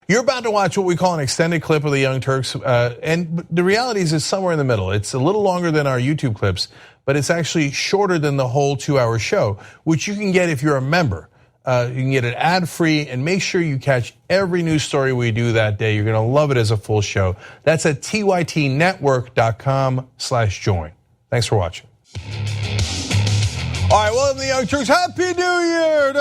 You're about to watch what we call an extended clip of the Young Turks, and the reality is it's somewhere in the middle. It's a little longer than our YouTube clips, but it's actually shorter than the whole 2-hour show, which you can get if you're a member. You can get it ad-free, and make sure you catch every news story we do that day. You're gonna love it as a full show. That's at tytnetwork.com/join. Thanks for watching. All right, welcome to the Young Turks. Happy New Year!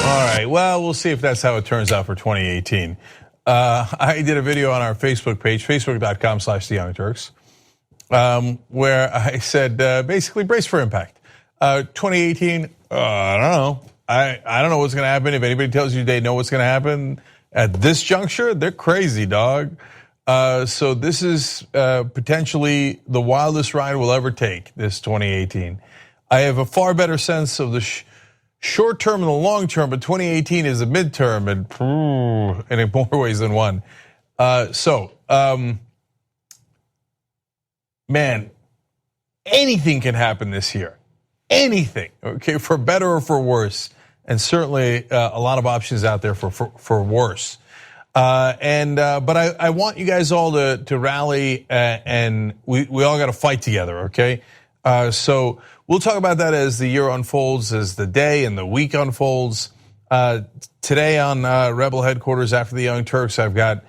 All right, well, we'll see if that's how it turns out for 2018. I did a video on our Facebook page, facebook.com/theyoungturks, where I said basically brace for impact. 2018, I don't know. I don't know what's gonna happen. If anybody tells you they know what's gonna happen at this juncture, they're crazy, dog. So this is potentially the wildest ride we'll ever take, this 2018. I have a far better sense of the short term and the long term, but 2018 is a midterm and in more ways than one. Man, anything can happen this year. Anything, okay, for better or for worse. And certainly a lot of options out there for worse. But I want you guys all to rally and we all got to fight together, okay? So we'll talk about that as the year unfolds, as the day and the week unfolds. Today on Rebel headquarters after the Young Turks, I've got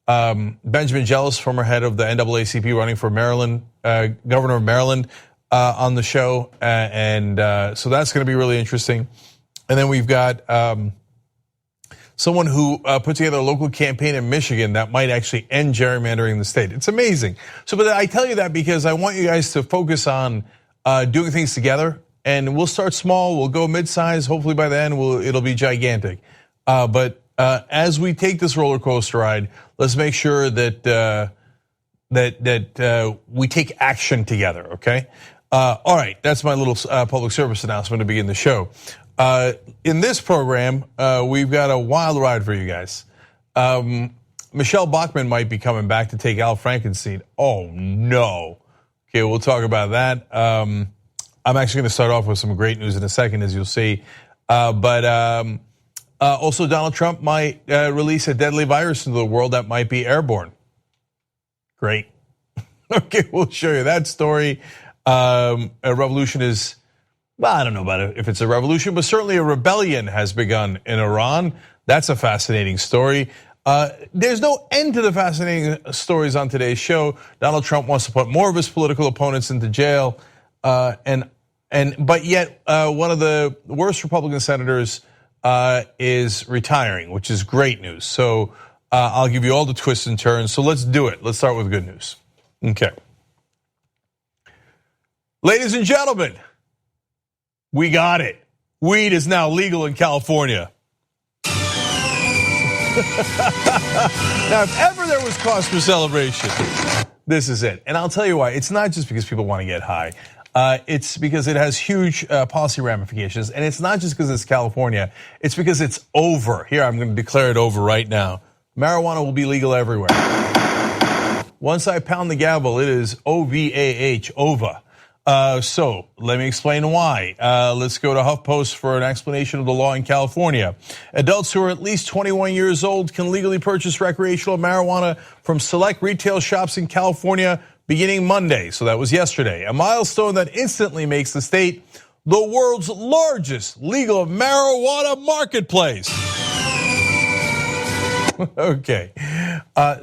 Benjamin Jealous, former head of the NAACP, running for Maryland, governor of Maryland, on the show, so that's going to be really interesting. And then we've got someone who put together a local campaign in Michigan that might actually end gerrymandering the state. It's amazing. So, but I tell you that because I want you guys to focus on doing things together, and we'll start small, we'll go mid-size, hopefully by the end it'll be gigantic. But as we take this roller coaster ride, let's make sure that we take action together, okay? All right, that's my little public service announcement to begin the show. In this program, we've got a wild ride for you guys. Michelle Bachmann might be coming back to take Al Franken's seat. Oh no. Okay, we'll talk about that. I'm actually going to start off with some great news in a second, as you'll see. But also Donald Trump might release a deadly virus into the world that might be airborne. Great. Okay, we'll show you that story. A revolution is, well, I don't know about it if it's a revolution, but certainly a rebellion has begun in Iran. That's a fascinating story. There's no end to the fascinating stories on today's show. Donald Trump wants to put more of his political opponents into jail, but yet one of the worst Republican senators is retiring, which is great news. So I'll give you all the twists and turns. So let's do it. Let's start with good news. Okay. Ladies and gentlemen, we got it. Weed is now legal in California. Now, if ever there was cause for celebration, this is it. And I'll tell you why. It's not just because people want to get high. It's because it has huge policy ramifications. And it's not just because it's California. It's because it's over. Here, I'm going to declare it over right now. Marijuana will be legal everywhere. Once I pound the gavel, it is OVAH, OVA. So let me explain why. Let's go to HuffPost for an explanation of the law in California. Adults who are at least 21 years old can legally purchase recreational marijuana from select retail shops in California beginning Monday. So that was yesterday. A milestone that instantly makes the state the world's largest legal marijuana marketplace. Okay.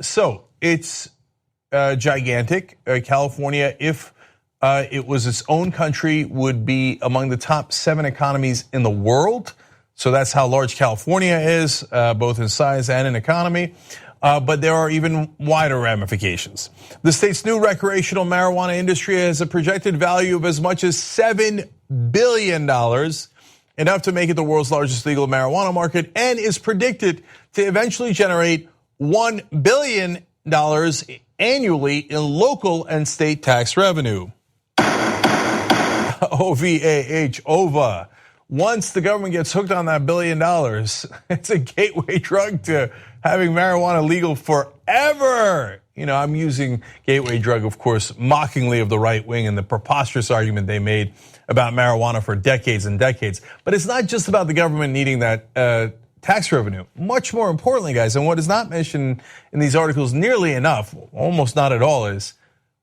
So it's gigantic. California, if it was its own country, would be among the top 7 economies in the world. So that's how large California is, both in size and in economy. But there are even wider ramifications. The state's new recreational marijuana industry has a projected value of as much as $7 billion, enough to make it the world's largest legal marijuana market, and is predicted to eventually generate $1 billion annually in local and state tax revenue. OVAH, OVA. Once the government gets hooked on that $1 billion, it's a gateway drug to having marijuana legal forever. You know, I'm using gateway drug, of course, mockingly of the right wing and the preposterous argument they made about marijuana for decades and decades. But it's not just about the government needing that tax revenue. Much more importantly, guys, and what is not mentioned in these articles nearly enough, almost not at all, is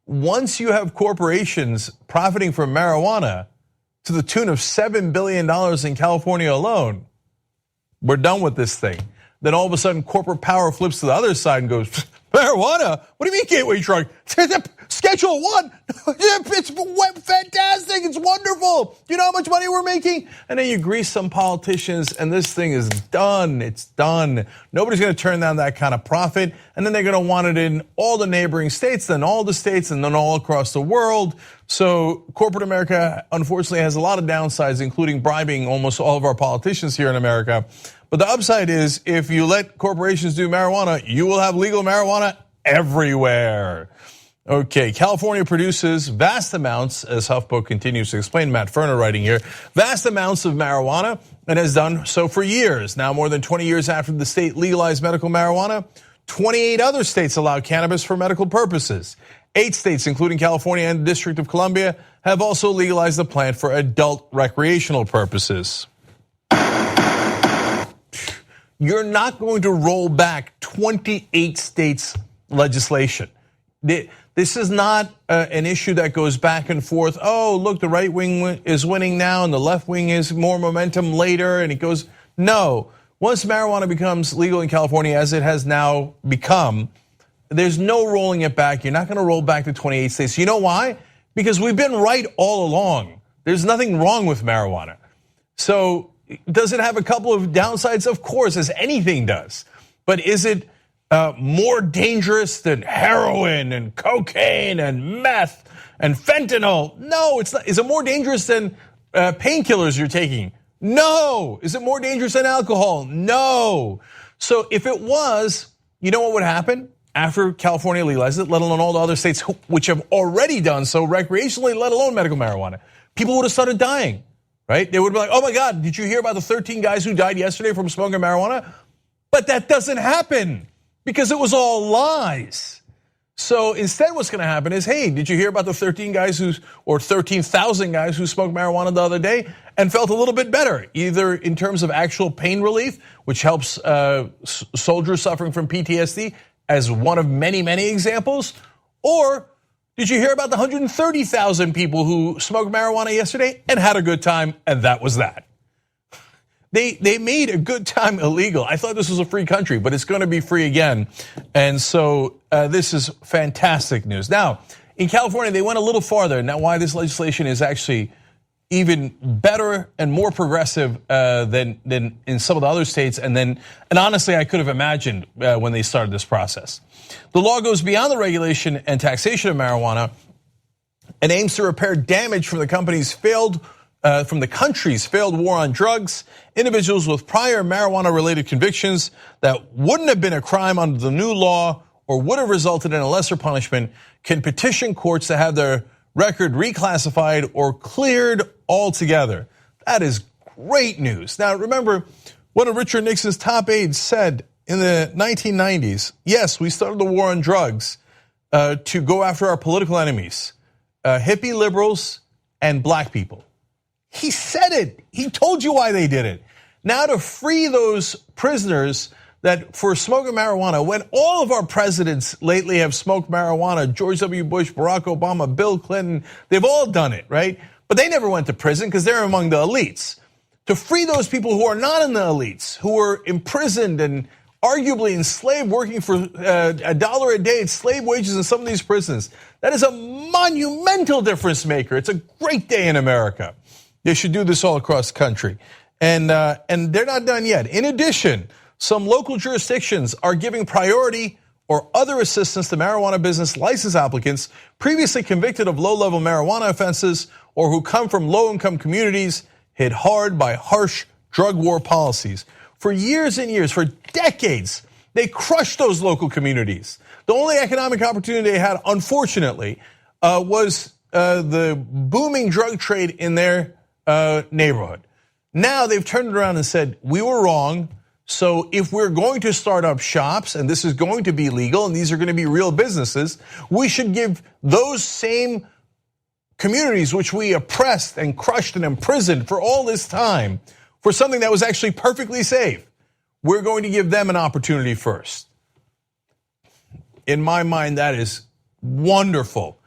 once you have corporations profiting from marijuana to the tune of $7 billion in California alone, we're done with this thing. Then all of a sudden corporate power flips to the other side and goes, marijuana? What do you mean gateway drug? Schedule 1. It's fantastic. It's wonderful. You know how much money we're making? And then you grease some politicians and this thing is done. It's done. Nobody's going to turn down that kind of profit. And then they're going to want it in all the neighboring states, then all the states, and then all across the world. So corporate America, unfortunately, has a lot of downsides, including bribing almost all of our politicians here in America. But the upside is if you let corporations do marijuana, you will have legal marijuana everywhere. Okay, California produces vast amounts, as HuffPo continues to explain, Matt Ferner writing here, vast amounts of marijuana and has done so for years. Now, more than 20 years after the state legalized medical marijuana, 28 other states allow cannabis for medical purposes. 8 states, including California and the District of Columbia, have also legalized the plant for adult recreational purposes. You're not going to roll back 28 states' legislation. This is not an issue that goes back and forth. Oh, look, the right wing is winning now and the left wing is more momentum later, and it goes. No, once marijuana becomes legal in California, as it has now become, there's no rolling it back. You're not going to roll back to 28 states. You know why? Because we've been right all along. There's nothing wrong with marijuana. So does it have a couple of downsides? Of course, as anything does. But is it more dangerous than heroin and cocaine and meth and fentanyl? No, it's not. Is it more dangerous than painkillers you're taking? No. Is it more dangerous than alcohol? No. So if it was, you know what would happen? After California legalized it, let alone all the other states which have already done so recreationally, let alone medical marijuana, people would have started dying. Right? They would be like, oh my God, did you hear about the 13 guys who died yesterday from smoking marijuana? But that doesn't happen because it was all lies. So instead what's going to happen is, hey, did you hear about the 13 guys or 13,000 guys who smoked marijuana the other day and felt a little bit better, either in terms of actual pain relief, which helps soldiers suffering from PTSD as one of many, many examples, or did you hear about the 130,000 people who smoked marijuana yesterday and had a good time, and that was that? They made a good time illegal. I thought this was a free country, but it's going to be free again. And so this is fantastic news. Now, in California, they went a little farther. Now, why this legislation is actually even better and more progressive than in some of the other states, and honestly, I could have imagined when they started this process. The law goes beyond the regulation and taxation of marijuana and aims to repair damage from the country's failed war on drugs. Individuals with prior marijuana-related convictions that wouldn't have been a crime under the new law or would have resulted in a lesser punishment can petition courts to have their record reclassified or cleared altogether. That is great news. Now, remember, one of Richard Nixon's top aides said in the 1990s, yes, we started the war on drugs to go after our political enemies, hippie liberals and black people. He said it. He told you why they did it. Now to free those prisoners that for smoking marijuana, when all of our presidents lately have smoked marijuana, George W. Bush, Barack Obama, Bill Clinton, they've all done it, right? But they never went to prison because they're among the elites. To free those people who are not in the elites, who were imprisoned and arguably enslaved, working for $1 a day at slave wages in some of these prisons, that is a monumental difference maker. It's a great day in America. They should do this all across the country. And they're not done yet. In addition, some local jurisdictions are giving priority or other assistance to marijuana business license applicants previously convicted of low-level marijuana offenses or who come from low-income communities hit hard by harsh drug war policies. For years and years, for decades, they crushed those local communities. The only economic opportunity they had, unfortunately, was the booming drug trade in their neighborhood. Now they've turned around and said, we were wrong. So if we're going to start up shops and this is going to be legal and these are going to be real businesses, we should give those same communities which we oppressed and crushed and imprisoned for all this time for something that was actually perfectly safe. We're going to give them an opportunity first. In my mind, that is wonderful.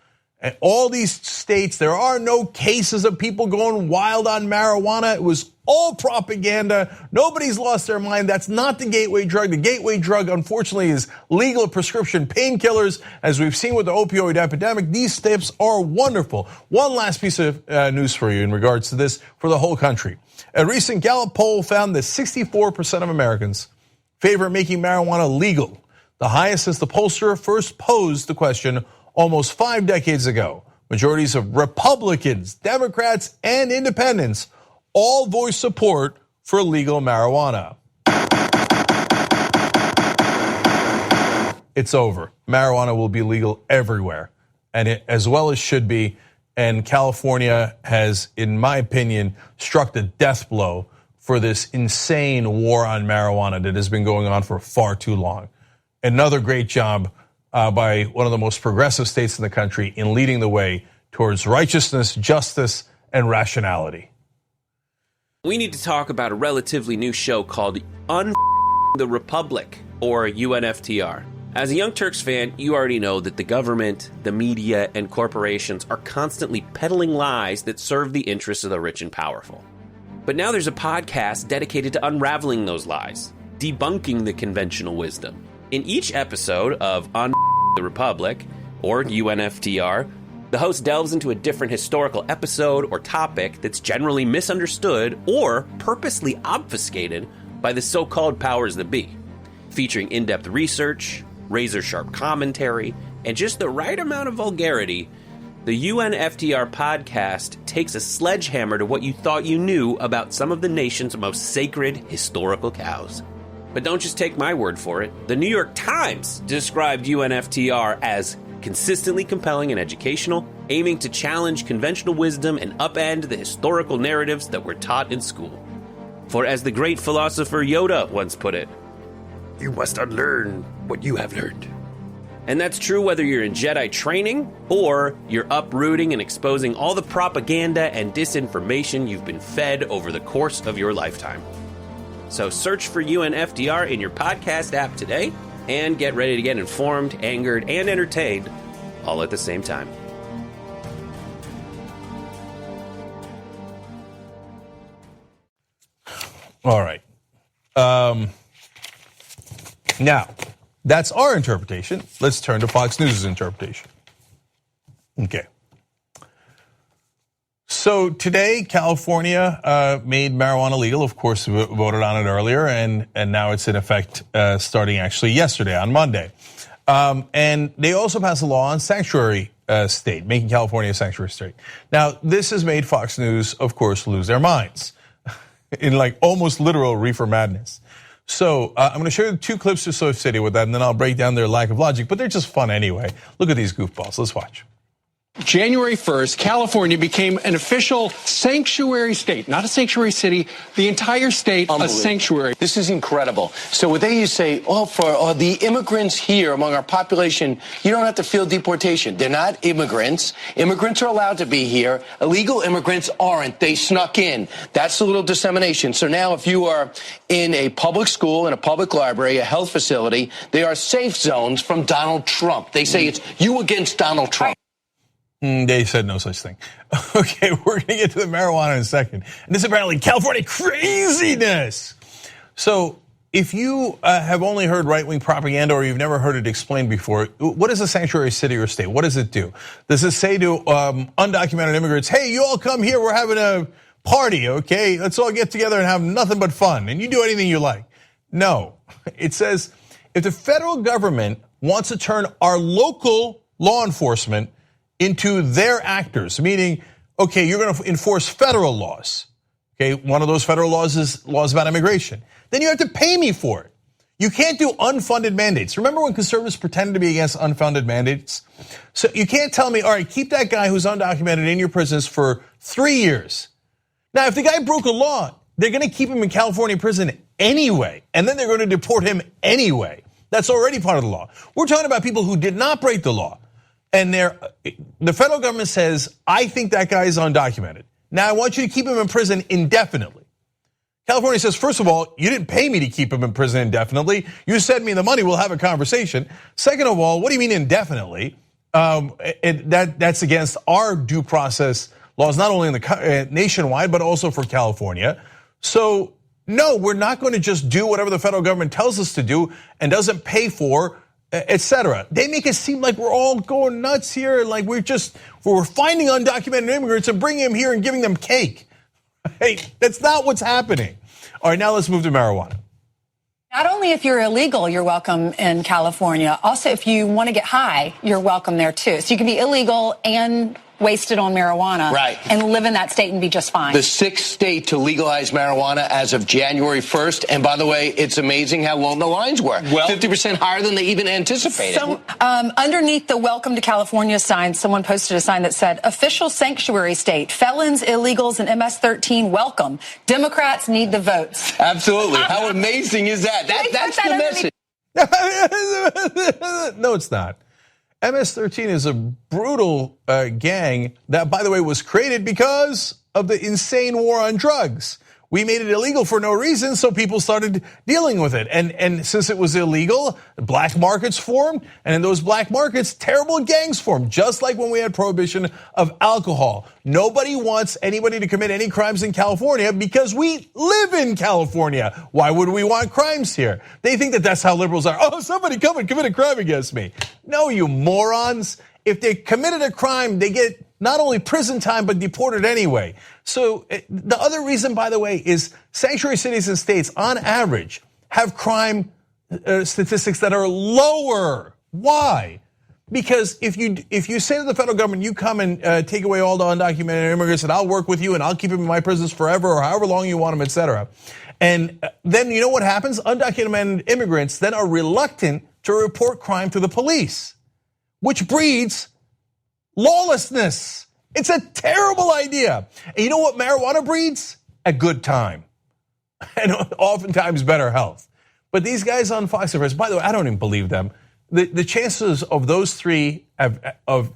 And all these states, there are no cases of people going wild on marijuana. It was all propaganda. Nobody's lost their mind. That's not the gateway drug. The gateway drug, unfortunately, is legal prescription painkillers. As we've seen with the opioid epidemic, these steps are wonderful. One last piece of news for you in regards to this for the whole country. A recent Gallup poll found that 64% of Americans favor making marijuana legal, the highest since the pollster first posed the question almost 5 decades ago. Majorities of Republicans, Democrats, and independents all voiced support for legal marijuana. It's over. Marijuana will be legal everywhere, and it as well as should be. And California has, in my opinion, struck the death blow for this insane war on marijuana that has been going on for far too long. Another great job by one of the most progressive states in the country in leading the way towards righteousness, justice, and rationality. We need to talk about a relatively new show called the Republic, or UNFTR. As a Young Turks fan, you already know that the government, the media, and corporations are constantly peddling lies that serve the interests of the rich and powerful. But now there's a podcast dedicated to unraveling those lies, debunking the conventional wisdom. In each episode of the Republic, or UNFTR, the host delves into a different historical episode or topic that's generally misunderstood or purposely obfuscated by the so-called powers that be, featuring in-depth research, razor-sharp commentary, and just the right amount of vulgarity. The UNFTR podcast takes a sledgehammer to what you thought you knew about some of the nation's most sacred historical cows. But don't just take my word for it. The New York Times described UNFTR as consistently compelling and educational, aiming to challenge conventional wisdom and upend the historical narratives that were taught in school. For as the great philosopher Yoda once put it, "You must unlearn what you have learned." And that's true whether you're in Jedi training or you're uprooting and exposing all the propaganda and disinformation you've been fed over the course of your lifetime. So search for UNFTR in your podcast app today and get ready to get informed, angered, and entertained all at the same time. All right. Now, that's our interpretation. Let's turn to Fox News' interpretation. Okay. So today, California made marijuana legal. Of course, we voted on it earlier, and now it's in effect starting actually yesterday on Monday. And they also passed a law on sanctuary state, making California a sanctuary state. Now, this has made Fox News, of course, lose their minds in like almost literal reefer madness. So I'm going to show you 2 clips associated with that, and then I'll break down their lack of logic, but they're just fun anyway. Look at these goofballs. Let's watch. January 1st, California became an official sanctuary state, not a sanctuary city, the entire state a sanctuary. This is incredible. So what they used to say, for the immigrants here among our population, you don't have to feel deportation. They're not immigrants. Immigrants are allowed to be here. Illegal immigrants aren't. They snuck in. That's a little dissemination. So now if you are in a public school, in a public library, a health facility, they are safe zones from Donald Trump. They say it's you against Donald Trump. They said no such thing. Okay, we're going to get to the marijuana in a second. And this is apparently California craziness. So if you have only heard right-wing propaganda or you've never heard it explained before, what is a sanctuary city or state? What does it do? Does it say to undocumented immigrants, hey, you all come here, we're having a party, okay? Let's all get together and have nothing but fun, and you do anything you like. No, it says if the federal government wants to turn our local law enforcement into their actors, meaning, okay, you're going to enforce federal laws. Okay, one of those federal laws is laws about immigration. Then you have to pay me for it. You can't do unfunded mandates. Remember when conservatives pretended to be against unfunded mandates? So you can't tell me, all right, keep that guy who's undocumented in your prisons for 3 years. Now, if the guy broke a law, they're going to keep him in California prison anyway, and then they're going to deport him anyway. That's already part of the law. We're talking about people who did not break the law. And the federal government says, I think that guy is undocumented. Now I want you to keep him in prison indefinitely. California says, first of all, you didn't pay me to keep him in prison indefinitely. You send me the money, we'll have a conversation. Second of all, what do you mean indefinitely? That's against our due process laws, not only in the nationwide, but also for California. So no, we're not going to just do whatever the federal government tells us to do and doesn't pay for, etc. They make it seem like we're all going nuts here, like we're finding undocumented immigrants and bringing them here and giving them cake. Hey, that's not what's happening. All right, now let's move to marijuana. Not only if you're illegal, you're welcome in California. Also, if you want to get high, you're welcome there too. So you can be illegal and wasted on marijuana, right, and live in that state and be just fine. The sixth state to legalize marijuana as of January 1st. And by the way, it's amazing how long the lines were. Well, 50% higher than they even anticipated. So, underneath the Welcome to California sign, someone posted a sign that said, official sanctuary state, felons, illegals, and MS-13 welcome. Democrats need the votes. Absolutely. How amazing is that? That's the message. No, it's not. MS-13 is a brutal gang that, by the way, was created because of the insane war on drugs. We made it illegal for no reason, so people started dealing with it. And since it was illegal, black markets formed, and in those black markets, terrible gangs formed, just like when we had prohibition of alcohol. Nobody wants anybody to commit any crimes in California because we live in California. Why would we want crimes here? They think that that's how liberals are. Oh, somebody come and commit a crime against me. No, you morons. If they committed a crime, they get not only prison time, but deported anyway. So the other reason, by the way, is sanctuary cities and states, on average, have crime statistics that are lower. Why? Because if you say to the federal government, you come and take away all the undocumented immigrants, and I'll work with you, and I'll keep them in my prisons forever, or however long you want them, etc. And then you know what happens? Undocumented immigrants then are reluctant to report crime to the police, which breeds lawlessness. It's a terrible idea. And you know what marijuana breeds? A good time. And oftentimes better health. But these guys on Fox and Friends, by the way, I don't even believe them. The chances of those three of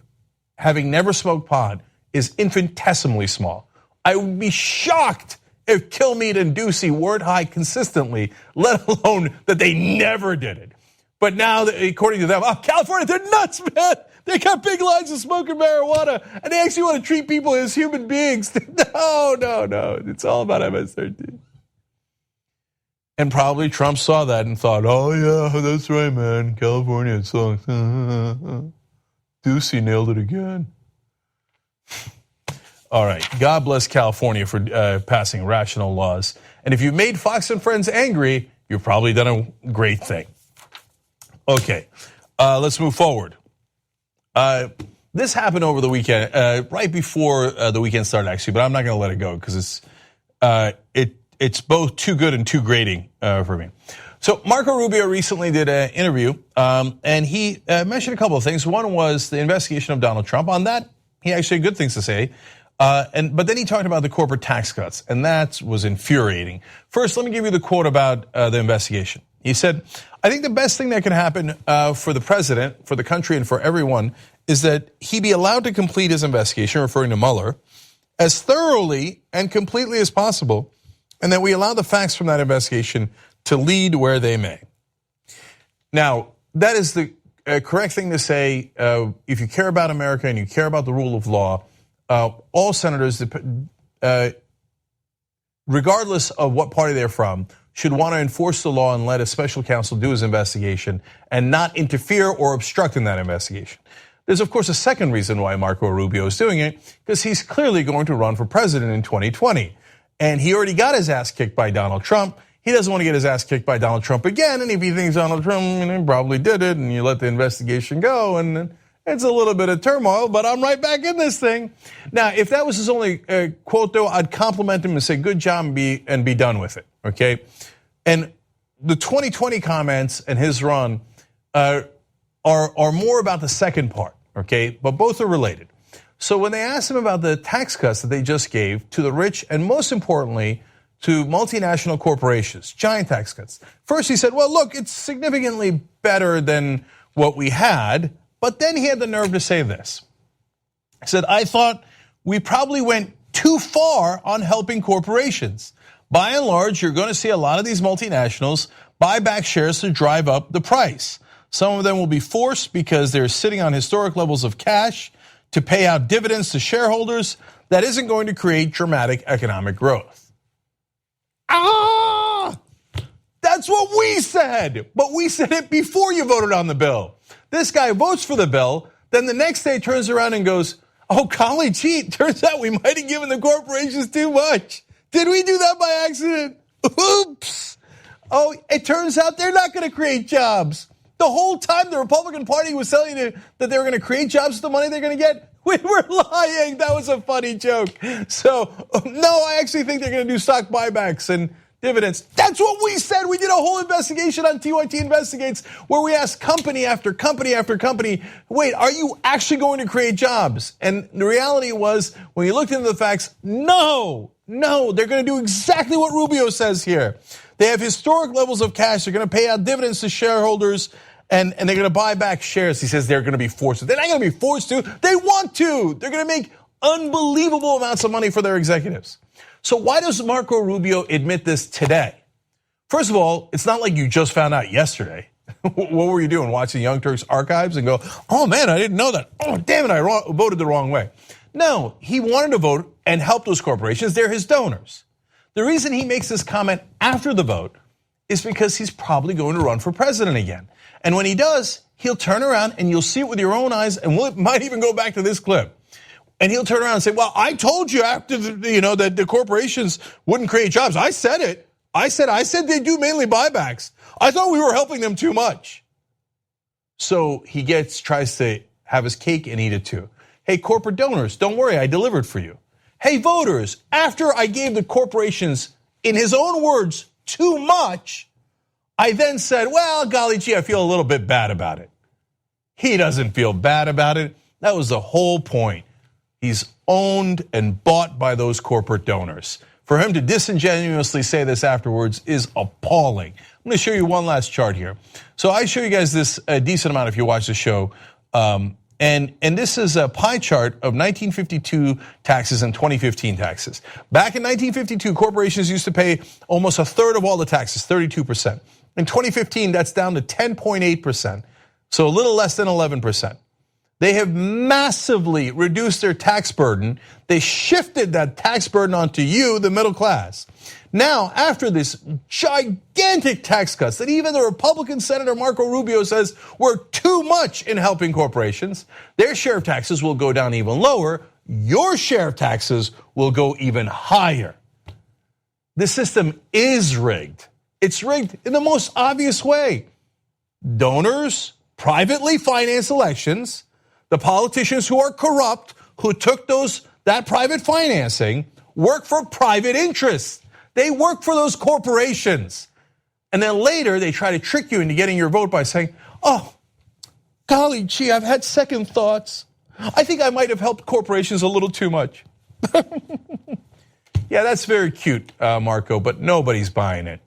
having never smoked pot is infinitesimally small. I would be shocked if Kilmeade and Ducey weren't high consistently, let alone that they never did it. But now, according to them, California, they're nuts, man. They got big lines of smoking marijuana, and they actually want to treat people as human beings. No. It's all about MS-13. And probably Trump saw that and thought, oh, yeah, that's right, man. California sucks. Ducey nailed it again. All right. God bless California for passing rational laws. And if you made Fox and Friends angry, you've probably done a great thing. Okay. Let's move forward. This happened over the weekend, right before the weekend started, actually, but I'm not going to let it go because it's both too good and too grating for me. So Marco Rubio recently did an interview, and he mentioned a couple of things. One was the investigation of Donald Trump. On that, he actually had good things to say. But then he talked about the corporate tax cuts, and that was infuriating. First, let me give you the quote about the investigation. He said, I think the best thing that can happen for the president, for the country, and for everyone is that he be allowed to complete his investigation, referring to Mueller, as thoroughly and completely as possible, and that we allow the facts from that investigation to lead where they may. Now, that is the correct thing to say. If you care about America and you care about the rule of law, all senators, regardless of what party they're from, should want to enforce the law and let a special counsel do his investigation and not interfere or obstruct in that investigation. There's, of course, a second reason why Marco Rubio is doing it, because he's clearly going to run for president in 2020. And he already got his ass kicked by Donald Trump. He doesn't want to get his ass kicked by Donald Trump again. And if he thinks Donald Trump probably did it and you let the investigation go, and it's a little bit of turmoil, but I'm right back in this thing. Now, if that was his only quote, though, I'd compliment him and say, good job, and be done with it, okay? And the 2020 comments and his run are more about the second part, okay? But both are related. So when they asked him about the tax cuts that they just gave to the rich, and most importantly, to multinational corporations, giant tax cuts. First he said, well, look, it's significantly better than what we had, But then he had the nerve to say this. He said, I thought we probably went too far on helping corporations. By and large, you're going to see a lot of these multinationals buy back shares to drive up the price. Some of them will be forced because they're sitting on historic levels of cash to pay out dividends to shareholders. That isn't going to create dramatic economic growth. That's what we said, but we said it before you voted on the bill. This guy votes for the bill, then the next day turns around and goes, oh, golly gee, turns out we might have given the corporations too much. Did we do that by accident? Oops. Oh, it turns out they're not going to create jobs. The whole time the Republican Party was telling you that they were going to create jobs with the money they're going to get, we were lying. That was a funny joke. So, no, I actually think they're going to do stock buybacks and dividends. That's what we said. We did a whole investigation on TYT Investigates where we asked company after company after company, wait, are you actually going to create jobs? And the reality was, when you looked into the facts, no, they're going to do exactly what Rubio says here. They have historic levels of cash. They're going to pay out dividends to shareholders, and they're going to buy back shares. He says they're going to be forced to. They're not going to be forced to. They want to. They're going to make unbelievable amounts of money for their executives. So why does Marco Rubio admit this today? First of all, it's not like you just found out yesterday. What were you doing, watching Young Turks archives and go, oh man, I didn't know that. Oh, damn it, I voted the wrong way. No, he wanted to vote and help those corporations. They're his donors. The reason he makes this comment after the vote is because he's probably going to run for president again. And when he does, he'll turn around and you'll see it with your own eyes, and we might even go back to this clip. And he'll turn around and say, well, I told you after that the corporations wouldn't create jobs. I said it. I said they do mainly buybacks. I thought we were helping them too much. So he tries to have his cake and eat it too. Hey, corporate donors, don't worry, I delivered for you. Hey, voters, after I gave the corporations, in his own words, too much, I then said, well, golly gee, I feel a little bit bad about it. He doesn't feel bad about it. That was the whole point. He's owned and bought by those corporate donors. For him to disingenuously say this afterwards is appalling. I'm going to show you one last chart here. So I show you guys this a decent amount if you watch the show. And this is a pie chart of 1952 taxes and 2015 taxes. Back in 1952, corporations used to pay almost a third of all the taxes, 32%. In 2015, that's down to 10.8%, so a little less than 11%. They have massively reduced their tax burden. They shifted that tax burden onto you, the middle class. Now, after this gigantic tax cuts that even the Republican Senator Marco Rubio says were too much in helping corporations, their share of taxes will go down even lower. Your share of taxes will go even higher. The system is rigged. It's rigged in the most obvious way. Donors privately finance elections. The politicians who are corrupt, who took that private financing, work for private interests. They work for those corporations. And then later they try to trick you into getting your vote by saying, oh, golly gee, I've had second thoughts. I think I might have helped corporations a little too much. Yeah, that's very cute, Marco, but nobody's buying it.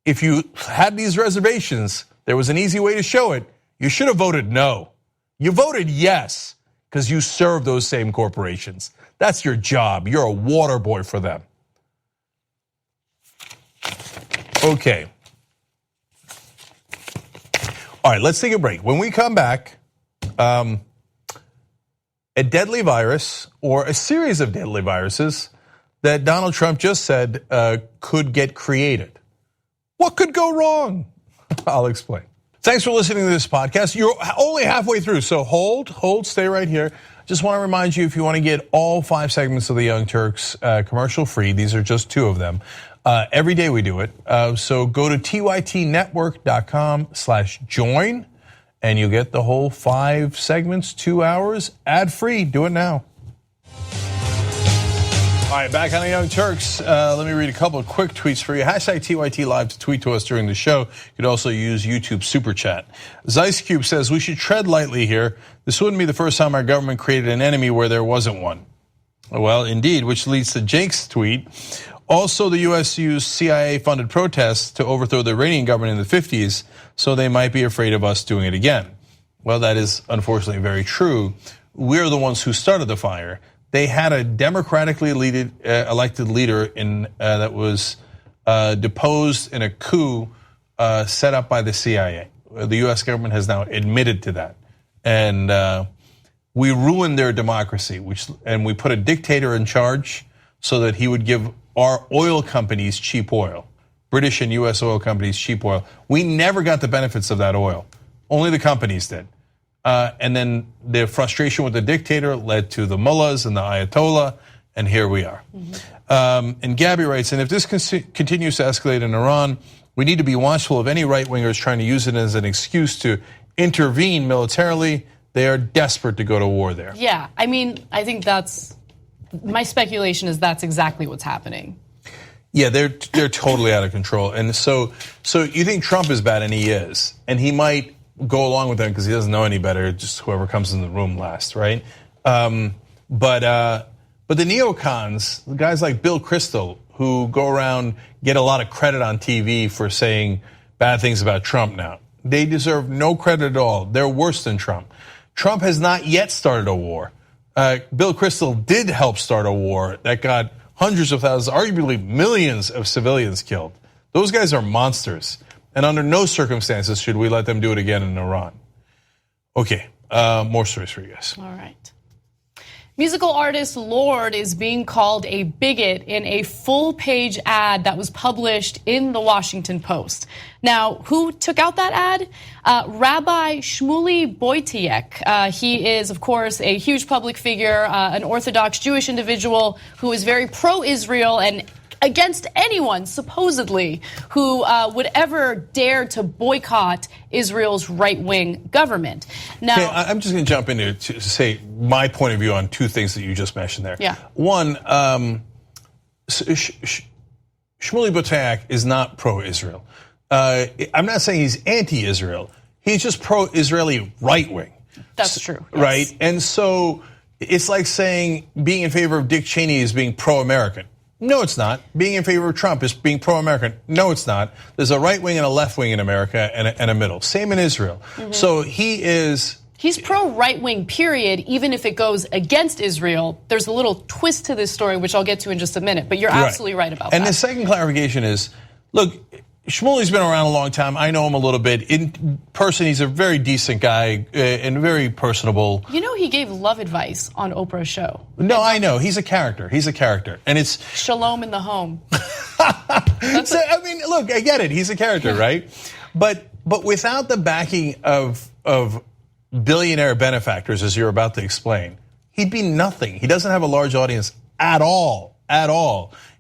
If you had these reservations, there was an easy way to show it. You should have voted no. You voted yes because you serve those same corporations. That's your job. You're a water boy for them. Okay. All right, let's take a break. When we come back, a deadly virus or a series of deadly viruses that Donald Trump just said could get created. What could go wrong? I'll explain. Thanks for listening to this podcast. You're only halfway through, so hold, stay right here. Just want to remind you, if you want to get all 5 segments of the Young Turks commercial free, these are just 2 of them. Every day we do it. So go to tytnetwork.com/join and you get the whole 5 segments, 2 hours, ad free. Do it now. All right, back on the Young Turks. Let me read a couple of quick tweets for you. Hashtag TYT Live to tweet to us during the show. You could also use YouTube Super Chat. Zeiss Cube says, we should tread lightly here. This wouldn't be the first time our government created an enemy where there wasn't one. Well, indeed, which leads to Cenk's tweet. Also, the U.S. used CIA-funded protests to overthrow the Iranian government in the 50s, so they might be afraid of us doing it again. Well, that is unfortunately very true. We're the ones who started the fire. They had a democratically elected leader that was deposed in a coup set up by the CIA. The U.S. government has now admitted to that, and we ruined their democracy. And we put a dictator in charge so that he would give our oil companies cheap oil, British and U.S. oil companies cheap oil. We never got the benefits of that oil. Only the companies did. And then the frustration with the dictator led to the mullahs and the ayatollah, and here we are. And Gabby writes, and if this continues to escalate in Iran, we need to be watchful of any right-wingers trying to use it as an excuse to intervene militarily. They are desperate to go to war there. Yeah, I mean, I think my speculation is that's exactly what's happening. Yeah, they're totally out of control. And so you think Trump is bad, and he is. And he might go along with them because he doesn't know any better, just whoever comes in the room last, right? But the neocons, the guys like Bill Kristol, who go around, get a lot of credit on TV for saying bad things about Trump now. They deserve no credit at all. They're worse than Trump. Trump has not yet started a war. Bill Kristol did help start a war that got hundreds of thousands, arguably millions of civilians killed. Those guys are monsters. And under no circumstances should we let them do it again in Iran. Okay, more stories for you guys. All right. Musical artist Lorde is being called a bigot in a full-page ad that was published in the Washington Post. Now, who took out that ad? Rabbi Shmuley Boitiek. He is, of course, a huge public figure, an Orthodox Jewish individual who is very pro-Israel and against anyone, supposedly, who would ever dare to boycott Israel's right-wing government. Now, okay, I'm just going to jump in to say my point of view on two things that you just mentioned there. Yeah. One, Shmuley Boitiek is not pro-Israel. I'm not saying he's anti-Israel. He's just pro-Israeli right-wing. That's true. Yes. Right? And so it's like saying being in favor of Dick Cheney is being pro-American. No, it's not. Being in favor of Trump is being pro-American. No, it's not. There's a right wing and a left wing in America and a middle. Same in Israel. So he's pro-right wing, period, even if it goes against Israel. There's a little twist to this story, which I'll get to in just a minute, but you're absolutely right about that. And the second clarification is, look, Shmuley's been around a long time. I know him a little bit. In person, he's a very decent guy and very personable. You know, he gave love advice on Oprah's show. No, I know. He's a character. And it's Shalom in the home. I mean, look, I get it. He's a character, right? But without the backing of billionaire benefactors, as you're about to explain, he'd be nothing. He doesn't have a large audience at all.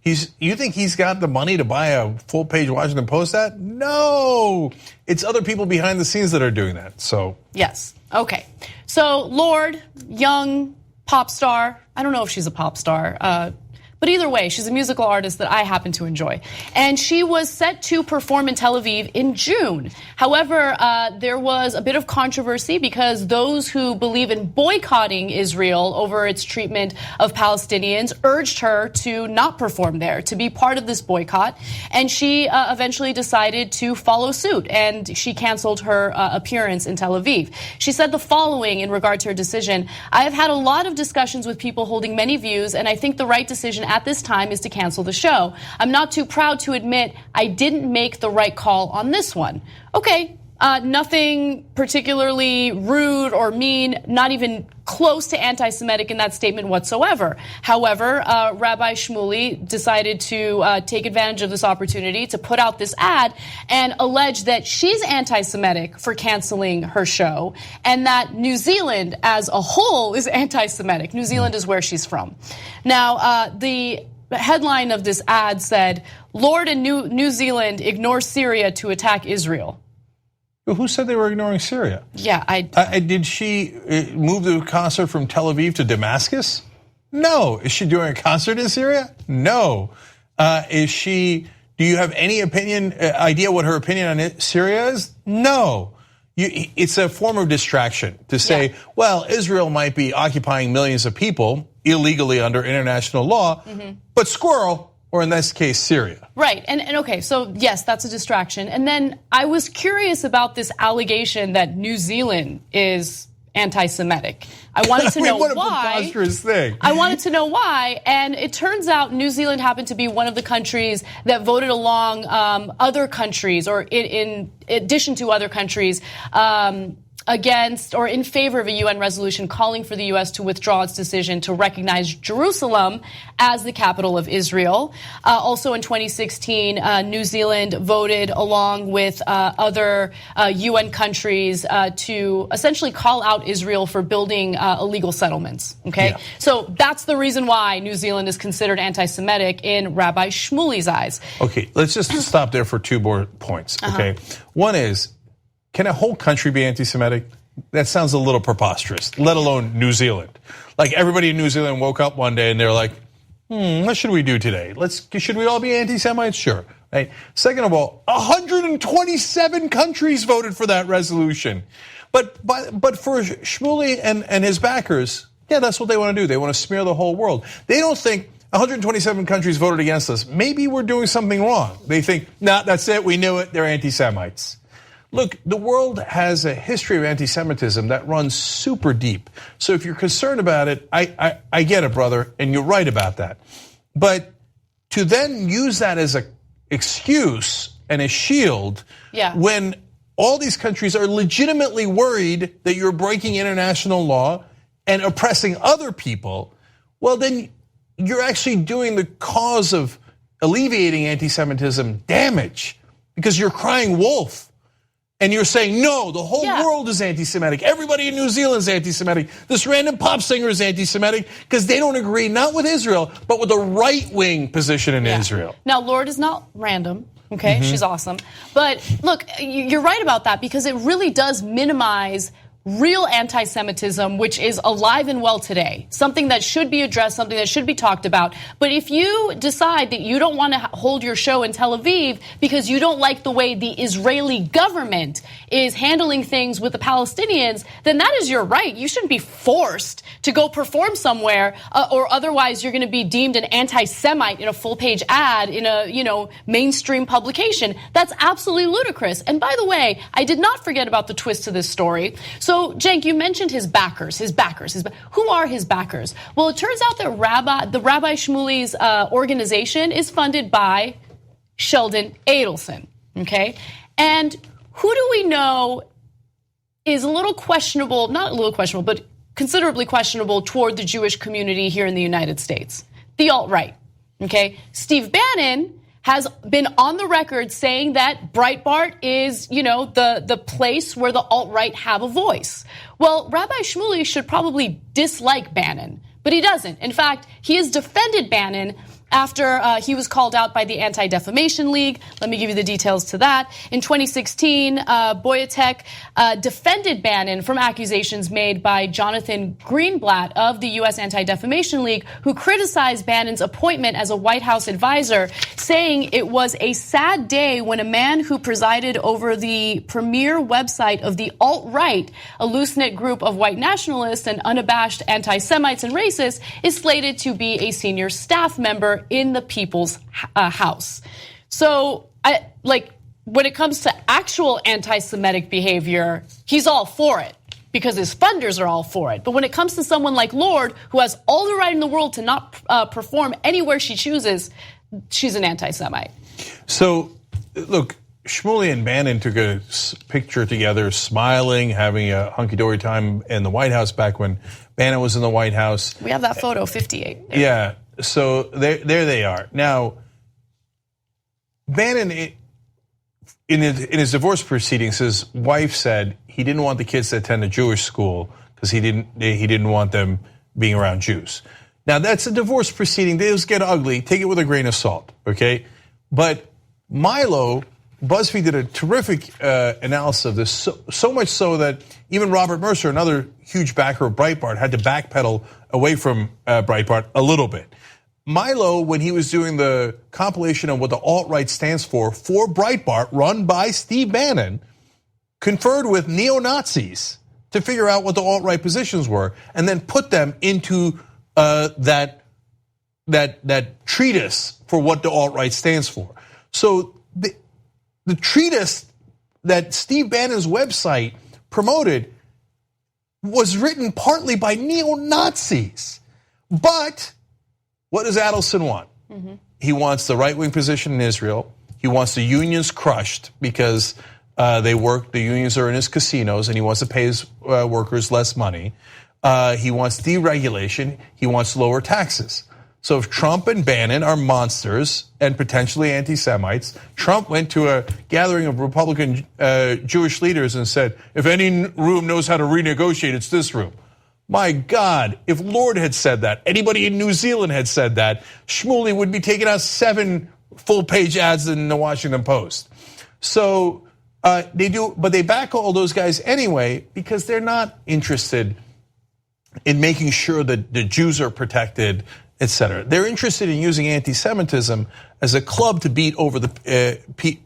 You think he's got the money to buy a full-page Washington Post ad? No, it's other people behind the scenes that are doing that. So yes, okay. So Lorde, young pop star. I don't know if she's a pop star. But either way, she's a musical artist that I happen to enjoy. And she was set to perform in Tel Aviv in June. However, there was a bit of controversy because those who believe in boycotting Israel over its treatment of Palestinians urged her to not perform there, to be part of this boycott. And she eventually decided to follow suit, and she canceled her appearance in Tel Aviv. She said the following in regard to her decision: "I have had a lot of discussions with people holding many views, and I think the right decision at this time is to cancel the show. I'm not too proud to admit I didn't make the right call on this one." Okay, nothing particularly rude or mean, not even close to anti-Semitic in that statement whatsoever. However, Rabbi Shmuley decided to take advantage of this opportunity to put out this ad and allege that she's anti-Semitic for canceling her show, and that New Zealand as a whole is anti-Semitic. New Zealand is where she's from. Now, the headline of this ad said, "Lorde in New Zealand ignores Syria to attack Israel." Who said they were ignoring Syria? Yeah, did she move the concert from Tel Aviv to Damascus? No. Is she doing a concert in Syria? No. Do you have any idea what her opinion on Syria is? No. It's a form of distraction to say, well, Israel might be occupying millions of people illegally under international law, but squirrel, or in this case, Syria. Right, and okay, so yes, that's a distraction. And then I was curious about this allegation that New Zealand is anti-Semitic. I wanted to know what why. A preposterous thing. I wanted to know why, and it turns out New Zealand happened to be one of the countries that voted along other countries, or in addition to other countries, against or in favor of a UN resolution calling for the U.S. to withdraw its decision to recognize Jerusalem as the capital of Israel. Also in 2016, New Zealand voted along with other UN countries to essentially call out Israel for building illegal settlements. Okay, yeah. So that's the reason why New Zealand is considered anti-Semitic in Rabbi Shmuley's eyes. Okay, let's just stop there for 2 more points. Okay, one is, can a whole country be anti-Semitic? That sounds a little preposterous, let alone New Zealand. Like everybody in New Zealand woke up one day and they're like, what should we do today? Should we all be anti-Semites? Sure. Right? Second of all, 127 countries voted for that resolution. But for Shmuley and his backers, yeah, that's what they want to do. They want to smear the whole world. They don't think 127 countries voted against us. Maybe we're doing something wrong. They think, nah, that's it. We knew it. They're anti-Semites. Look, the world has a history of anti-Semitism that runs super deep. So if you're concerned about it, I get it, brother, and you're right about that. But to then use that as an excuse and a shield when all these countries are legitimately worried that you're breaking international law and oppressing other people, well, then you're actually doing the cause of alleviating anti-Semitism damage because you're crying wolf. And you're saying, no, the whole world is anti-Semitic. Everybody in New Zealand is anti-Semitic. This random pop singer is anti-Semitic because they don't agree, not with Israel, but with the right-wing position in Israel. Now, Lorde is not random, okay? She's awesome. But look, you're right about that because it really does minimize real anti-Semitism, which is alive and well today, something that should be addressed, something that should be talked about. But if you decide that you don't want to hold your show in Tel Aviv because you don't like the way the Israeli government is handling things with the Palestinians, then that is your right. You shouldn't be forced to go perform somewhere, or otherwise you're going to be deemed an anti-Semite in a full-page ad in a mainstream publication. That's absolutely ludicrous. And by the way, I did not forget about the twist to this story. So, Cenk, you mentioned his backers. Who are his backers? Well, it turns out that Rabbi Shmuley's organization is funded by Sheldon Adelson, okay? And who do we know is a little questionable, not a little questionable, but considerably questionable toward the Jewish community here in the United States? The alt-right, okay? Steve Bannon has been on the record saying that Breitbart is, the place where the alt-right have a voice. Well, Rabbi Shmuley should probably dislike Bannon, but he doesn't. In fact, he has defended Bannon after he was called out by the Anti-Defamation League. Let me give you the details to that. In 2016, Boyatek defended Bannon from accusations made by Jonathan Greenblatt of the U.S. Anti-Defamation League, who criticized Bannon's appointment as a White House advisor, saying it was a sad day when a man who presided over the premier website of the alt-right, a loose-knit group of white nationalists and unabashed anti-Semites and racists, is slated to be a senior staff member in the People's House. So, when it comes to actual anti-Semitic behavior, he's all for it because his funders are all for it. But when it comes to someone like Lorde, who has all the right in the world to not perform anywhere she chooses, she's an anti-Semite. So, look, Shmuley and Bannon took a picture together, smiling, having a hunky-dory time in the White House back when Bannon was in the White House. We have that photo, 58. Yeah. So there they are. Now, Bannon, in his divorce proceedings, his wife said he didn't want the kids to attend a Jewish school because he didn't want them being around Jews. Now, that's a divorce proceeding. Those get ugly. Take it with a grain of salt, okay? But Milo, BuzzFeed did a terrific analysis of this, so much so that even Robert Mercer, another huge backer of Breitbart, had to backpedal away from Breitbart a little bit. Milo, when he was doing the compilation of what the alt-right stands for Breitbart, run by Steve Bannon, conferred with neo-Nazis to figure out what the alt-right positions were and then put them into that that treatise for what the alt-right stands for. So the treatise that Steve Bannon's website promoted was written partly by neo-Nazis. But what does Adelson want? Mm-hmm. He wants the right-wing position in Israel. He wants the unions crushed because the unions are in his casinos, and he wants to pay his workers less money. He wants deregulation. He wants lower taxes. So if Trump and Bannon are monsters and potentially anti-Semites, Trump went to a gathering of Republican Jewish leaders and said, if any room knows how to renegotiate, it's this room. My God, if Lorde had said that, anybody in New Zealand had said that, Shmuley would be taking out 7 full-page ads in the Washington Post. So they do, but they back all those guys anyway because they're not interested in making sure that the Jews are protected, et cetera. They're interested in using anti-Semitism as a club to beat over the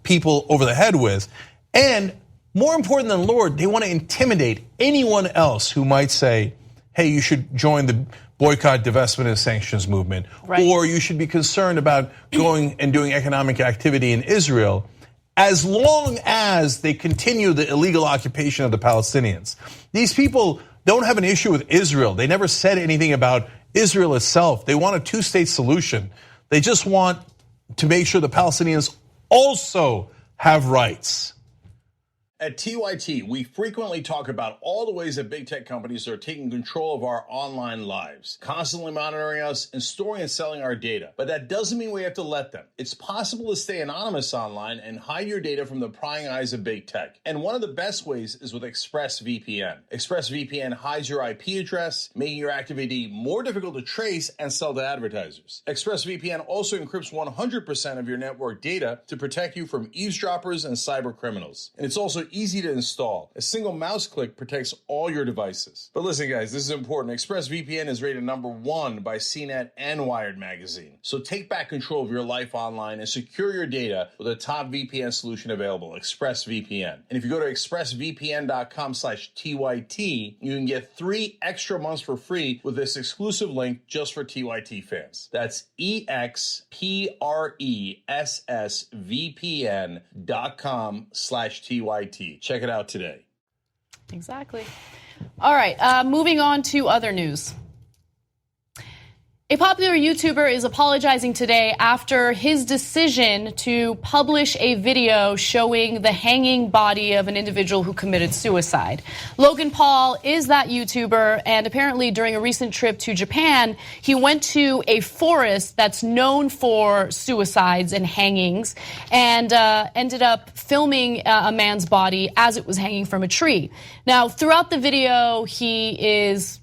people over the head with. And more important than Lorde, they want to intimidate anyone else who might say, hey, you should join the boycott, divestment, and sanctions movement. Right. Or you should be concerned about going and doing economic activity in Israel as long as they continue the illegal occupation of the Palestinians. These people don't have an issue with Israel. They never said anything about Israel itself. They want a 2-state solution. They just want to make sure the Palestinians also have rights. At TYT, we frequently talk about all the ways that big tech companies are taking control of our online lives, constantly monitoring us and storing and selling our data. But that doesn't mean we have to let them. It's possible to stay anonymous online and hide your data from the prying eyes of big tech. And one of the best ways is with ExpressVPN. ExpressVPN hides your IP address, making your active ID more difficult to trace and sell to advertisers. ExpressVPN also encrypts 100% of your network data to protect you from eavesdroppers and cyber criminals. And it's also easy to install. A single mouse click protects all your devices. But listen, guys, this is important. ExpressVPN is rated #1 by CNET and Wired magazine. So take back control of your life online and secure your data with a top VPN solution available, ExpressVPN. And if you go to expressvpn.com/TYT, you can get 3 extra months for free with this exclusive link just for TYT fans. That's expressvpn.com/TYT. Check it out today. Exactly. All right, moving on to other news. A popular YouTuber is apologizing today after his decision to publish a video showing the hanging body of an individual who committed suicide. Logan Paul is that YouTuber, and apparently during a recent trip to Japan, he went to a forest that's known for suicides and hangings and ended up filming a man's body as it was hanging from a tree. Now, throughout the video, he is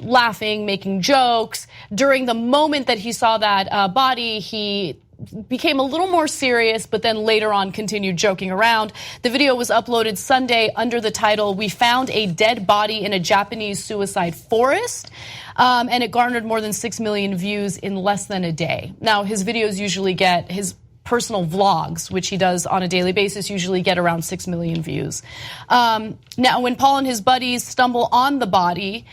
laughing, making jokes. During the moment that he saw that body, he became a little more serious, but then later on continued joking around. The video was uploaded Sunday under the title, "We Found a Dead Body in a Japanese Suicide Forest," and it garnered more than 6 million views in less than a day. Now, his videos usually get, his personal vlogs, which he does on a daily basis, usually get around 6 million views. Now, when Paul and his buddies stumble on the body,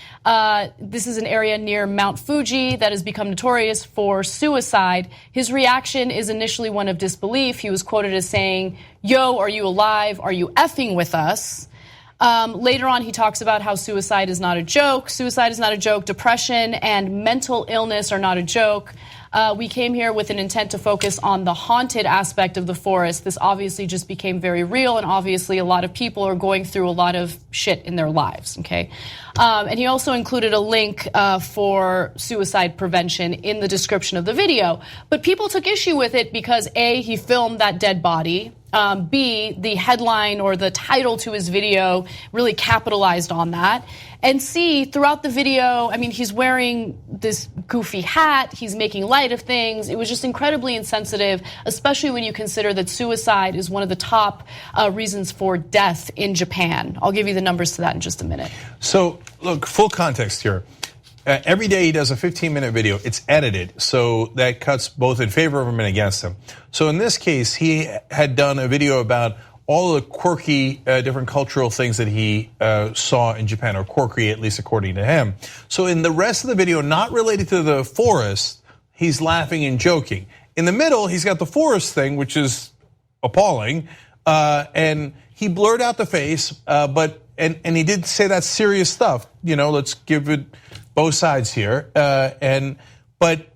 this is an area near Mount Fuji that has become notorious for suicide. His reaction is initially one of disbelief. He was quoted as saying, "Yo, are you alive? Are you effing with us?" Later on, he talks about how suicide is not a joke. Suicide is not a joke. Depression and mental illness are not a joke. We came here with an intent to focus on the haunted aspect of the forest. This obviously just became very real, and obviously a lot of people are going through a lot of shit in their lives, okay? And he also included a link for suicide prevention in the description of the video. But people took issue with it because A, he filmed that dead body. B, the headline or the title to his video really capitalized on that. And C, throughout the video, I mean, he's wearing this goofy hat, he's making light of things. It was just incredibly insensitive, especially when you consider that suicide is one of the top reasons for death in Japan. I'll give you the numbers to that in just a minute. So, look, full context here. Every day he does a 15-minute video. It's edited, so that cuts both in favor of him and against him. So in this case, he had done a video about all the quirky, different cultural things that he saw in Japan, or quirky, at least according to him. So in the rest of the video, not related to the forest, he's laughing and joking. In the middle, he's got the forest thing, which is appalling, and he blurred out the face, but he did say that serious stuff. Let's give it both sides here. But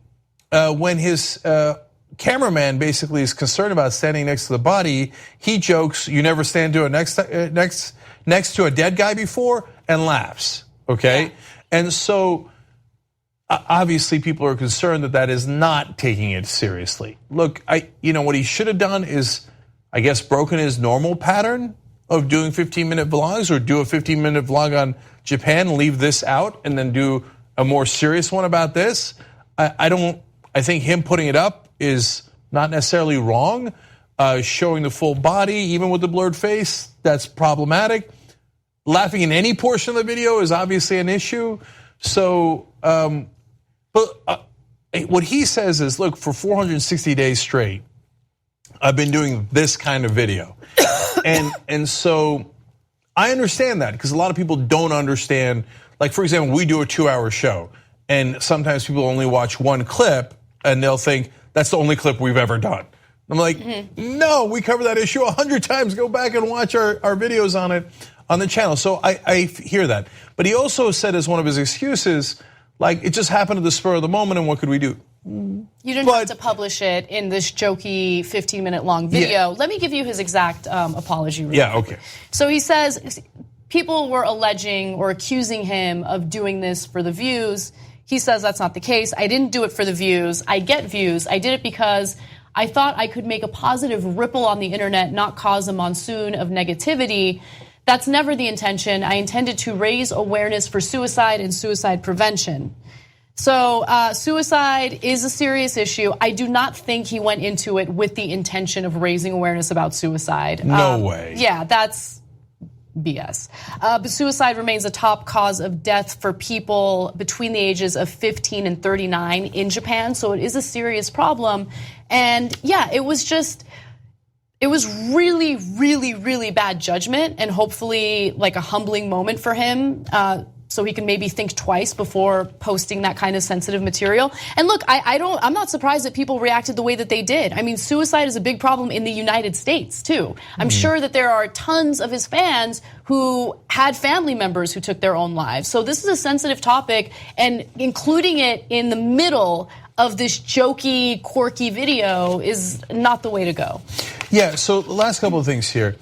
when his cameraman basically is concerned about standing next to the body, he jokes, "You never stand to next to a dead guy before," and laughs. Okay, yeah. And so obviously people are concerned that is not taking it seriously. Look, what he should have done is, I guess, broken his normal pattern of doing 15-minute vlogs, or do a 15-minute vlog on Japan, leave this out, and then do a more serious one about this. I think him putting it up is not necessarily wrong. Showing the full body, even with the blurred face, that's problematic. Laughing in any portion of the video is obviously an issue. So, but what he says is, look, for 460 days straight, I've been doing this kind of video. and so I understand that, because a lot of people don't understand. Like, for example, we do a 2-hour show, and sometimes people only watch one clip and they'll think that's the only clip we've ever done. I'm like, no, we cover that issue 100 times. Go back and watch our videos on it on the channel. So I hear that. But he also said, as one of his excuses, like, it just happened at the spur of the moment, and what could we do? You didn't have to publish it in this jokey 15-minute long video. Yeah. Let me give you his exact apology. Yeah, okay. So he says people were alleging or accusing him of doing this for the views. He says that's not the case. I didn't do it for the views. I get views. I did it because I thought I could make a positive ripple on the internet, not cause a monsoon of negativity. That's never the intention. I intended to raise awareness for suicide and suicide prevention. So suicide is a serious issue. I do not think he went into it with the intention of raising awareness about suicide. No way. Yeah, that's BS. But suicide remains a top cause of death for people between the ages of 15 and 39 in Japan. So it is a serious problem. And yeah, it was really, really, really bad judgment, and hopefully like a humbling moment for him, so he can maybe think twice before posting that kind of sensitive material. And look, I'm not surprised that people reacted the way that they did. I mean, suicide is a big problem in the United States too. I'm sure that there are tons of his fans who had family members who took their own lives. So this is a sensitive topic, and including it in the middle of this jokey, quirky video is not the way to go. Yeah, so the last couple of things here.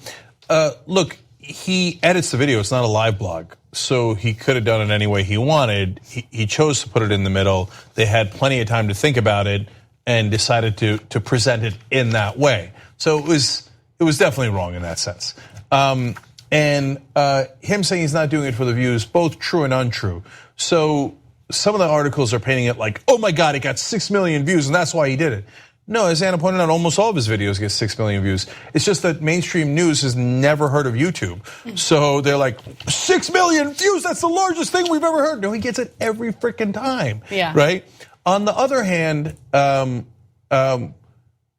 Look, he edits the video, it's not a live blog, so he could have done it any way he wanted. He chose to put it in the middle. They had plenty of time to think about it and decided to present it in that way. So it was definitely wrong in that sense. And him saying he's not doing it for the views, both true and untrue. So some of the articles are painting it like, oh my God, it got 6 million views and that's why he did it. No, as Anna pointed out, almost all of his videos get 6 million views. It's just that mainstream news has never heard of YouTube. So they're like, 6 million views, that's the largest thing we've ever heard. No, he gets it every freaking time, right? On the other hand,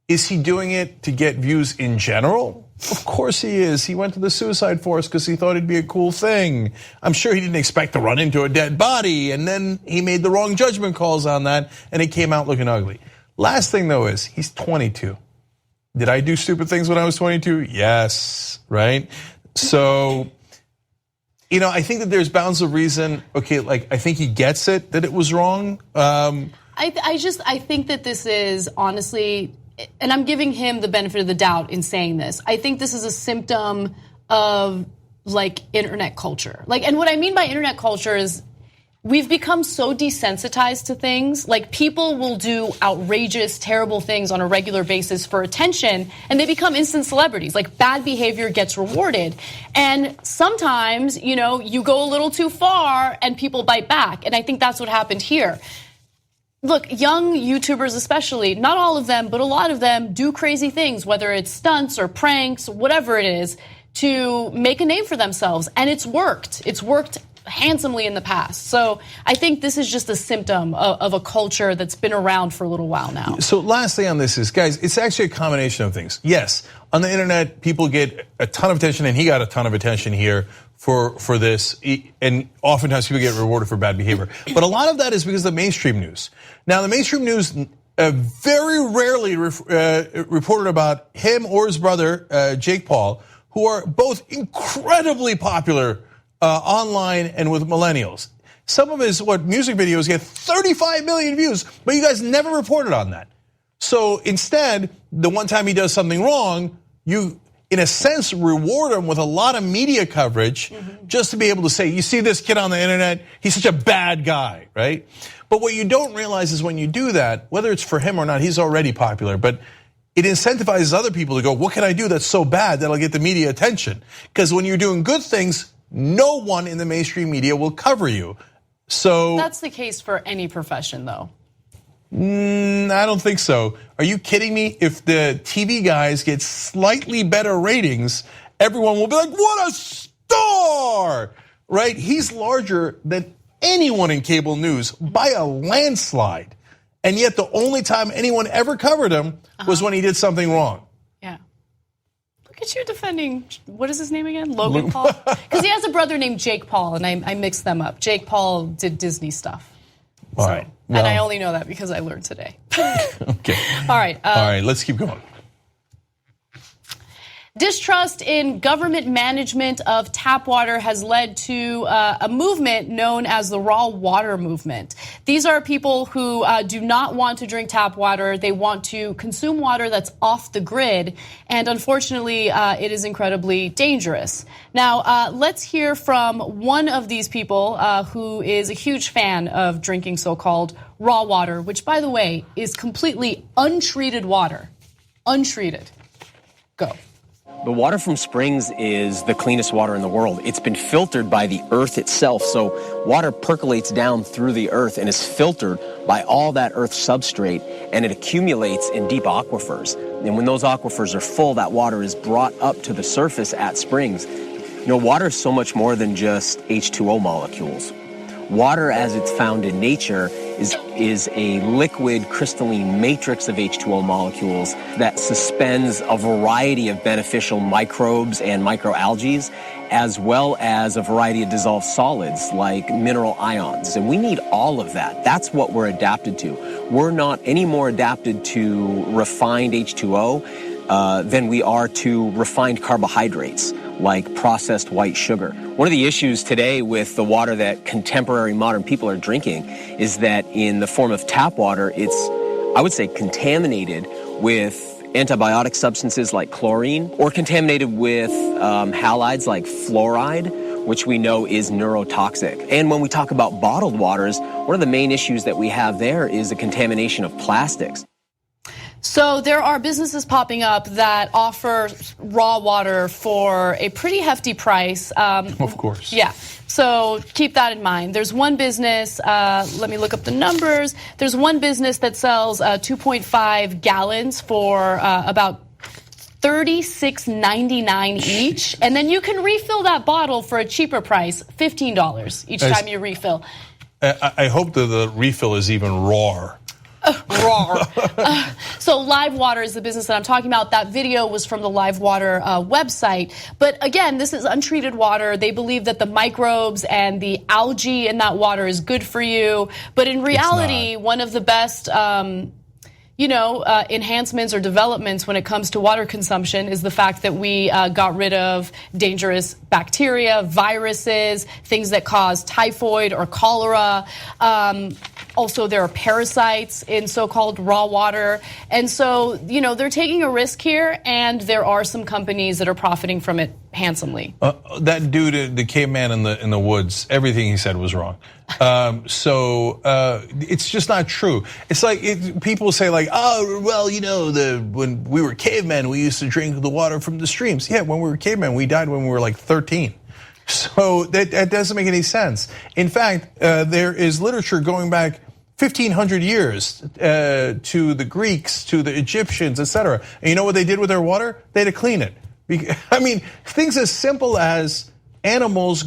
is he doing it to get views in general? Of course he is. He went to the suicide forest because he thought it'd be a cool thing. I'm sure he didn't expect to run into a dead body, and then he made the wrong judgment calls on that, and it came out looking ugly. Last thing though is, he's 22. Did I do stupid things when I was 22? Yes, right? So, I think that there's bounds of reason. Okay, like, I think he gets it, that it was wrong. I think that this is honestly, and I'm giving him the benefit of the doubt in saying this, I think this is a symptom of like internet culture. And what I mean by internet culture is, we've become so desensitized to things. Like, people will do outrageous, terrible things on a regular basis for attention, and they become instant celebrities. Like, bad behavior gets rewarded. And sometimes, you go a little too far and people bite back. And I think that's what happened here. Look, young YouTubers especially, not all of them, but a lot of them do crazy things, whether it's stunts or pranks, whatever it is, to make a name for themselves. And it's worked. It's worked handsomely in the past. So I think this is just a symptom of a culture that's been around for a little while now. So last thing on this is, guys, it's actually a combination of things. Yes, on the internet, people get a ton of attention, and he got a ton of attention here for this, and oftentimes people get rewarded for bad behavior. But a lot of that is because of the mainstream news. Now, the mainstream news very rarely reported about him or his brother, Jake Paul, who are both incredibly popular online and with millennials. Some of his music videos get 35 million views, but you guys never reported on that. So instead, the one time he does something wrong, you, in a sense, reward him with a lot of media coverage just to be able to say, you see this kid on the internet, he's such a bad guy, right? But what you don't realize is when you do that, whether it's for him or not, he's already popular, but it incentivizes other people to go, what can I do that's so bad that'll get the media attention? Because when you're doing good things, no one in the mainstream media will cover you. So that's the case for any profession, though. I don't think so. Are you kidding me? If the TV guys get slightly better ratings, everyone will be like, what a star, right? He's larger than anyone in cable news by a landslide. And yet the only time anyone ever covered him was when he did something wrong. Yeah. Look at you defending, what is his name again? Logan Paul? Because he has a brother named Jake Paul, and I mixed them up. Jake Paul did Disney stuff. All right. And I only know that because I learned today. Okay. All right. All right, let's keep going. Distrust in government management of tap water has led to a movement known as the raw water movement. These are people who do not want to drink tap water. They want to consume water that's off the grid. And unfortunately, it is incredibly dangerous. Now, let's hear from one of these people who is a huge fan of drinking so-called raw water, which, by the way, is completely untreated water. Untreated. Go. The water from springs is the cleanest water in the world. It's been filtered by the earth itself. So water percolates down through the earth and is filtered by all that earth substrate, and it accumulates in deep aquifers. And when those aquifers are full, that water is brought up to the surface at springs. You know, water is so much more than just H2O molecules. Water, as it's found in nature, is a liquid crystalline matrix of H2O molecules that suspends a variety of beneficial microbes and microalgae, as well as a variety of dissolved solids like mineral ions. And we need all of that. That's what we're adapted to. We're not any more adapted to refined H2O than we are to refined carbohydrates, like processed white sugar. One of the issues today with the water that contemporary modern people are drinking is that in the form of tap water, it's, I would say, contaminated with antibiotic substances like chlorine, or contaminated with halides like fluoride, which we know is neurotoxic. And when we talk about bottled waters, one of the main issues that we have there is the contamination of plastics. So there are businesses popping up that offer raw water for a pretty hefty price. Of course. Yeah. So keep that in mind. There's one business, let me look up the numbers. There's one business that sells 2.5 gallons for about $36.99 each. And then you can refill that bottle for a cheaper price, $15 each time you refill. I hope that the refill is even raw. So Live Water is the business that I'm talking about. That video was from the Live Water website. But again, this is untreated water. They believe that the microbes and the algae in that water is good for you. But in reality, one of the best enhancements or developments when it comes to water consumption is the fact that we got rid of dangerous bacteria, viruses, things that cause typhoid or cholera. Also, there are parasites in so-called raw water. And so, they're taking a risk here, and there are some companies that are profiting from it handsomely. That dude, the caveman in the woods, everything he said was wrong. So it's just not true. It's like people say like, oh, well, when we were cavemen, we used to drink the water from the streams. Yeah, when we were cavemen, we died when we were like 13. So that doesn't make any sense. In fact, there is literature going back 1,500 years to the Greeks, to the Egyptians, etc. And you know what they did with their water? They had to clean it. I mean, things as simple as animals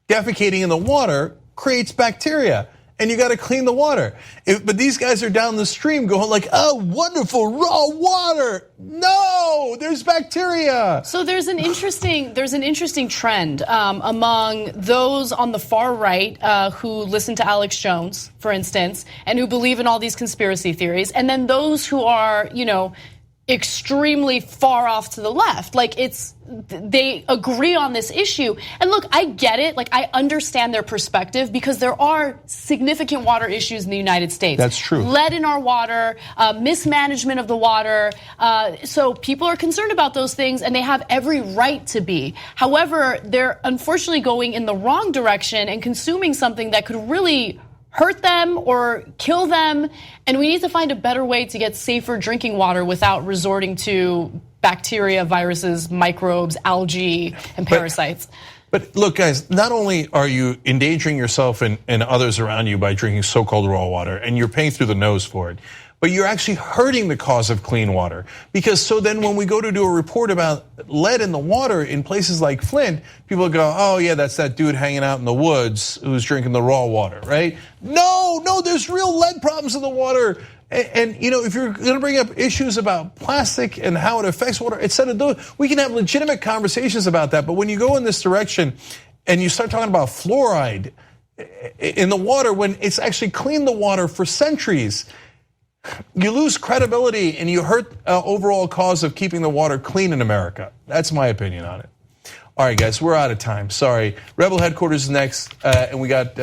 defecating in the water creates bacteria. and you got to clean the water. But these guys are down the stream going like, oh, wonderful raw water. No, there's bacteria. So there's an interesting trend among those on the far right who listen to Alex Jones, for instance, and who believe in all these conspiracy theories, and then those who are, extremely far off to the left. Like, they agree on this issue. And look, I get it. Like, I understand their perspective because there are significant water issues in the United States. That's true. Lead in our water, mismanagement of the water. So people are concerned about those things, and they have every right to be. However, they're unfortunately going in the wrong direction and consuming something that could really hurt them or kill them, and we need to find a better way to get safer drinking water without resorting to bacteria, viruses, microbes, algae, and parasites. But look, guys, not only are you endangering yourself and others around you by drinking so-called raw water, and you're paying through the nose for it, but you're actually hurting the cause of clean water. Because so then when we go to do a report about lead in the water in places like Flint, people go, oh yeah, that's that dude hanging out in the woods who's drinking the raw water, right? No, there's real lead problems in the water. And if you're gonna bring up issues about plastic and how it affects water, etc., we can have legitimate conversations about that. But when you go in this direction and you start talking about fluoride in the water when it's actually cleaned the water for centuries, you lose credibility and you hurt overall cause of keeping the water clean in America. That's my opinion on it. All right, guys, we're out of time. Sorry. Rebel Headquarters is next, and we got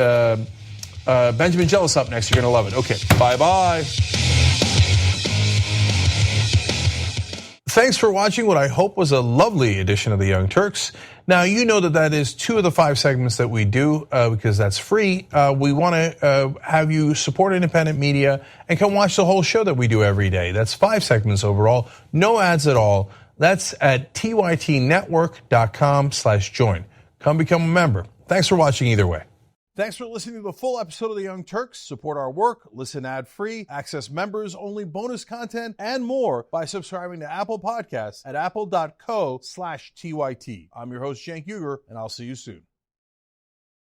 Benjamin Jealous up next. You're going to love it. Okay, bye-bye. Thanks for watching what I hope was a lovely edition of the Young Turks. Now, you know that is 2 of the 5 segments that we do because that's free. We want to have you support independent media and come watch the whole show that we do every day. That's 5 segments overall, no ads at all. That's at tytnetwork.com/join. Come become a member. Thanks for watching either way. Thanks for listening to the full episode of The Young Turks. Support our work, listen ad-free, access members-only bonus content, and more by subscribing to Apple Podcasts at apple.co/TYT. I'm your host, Cenk, and I'll see you soon.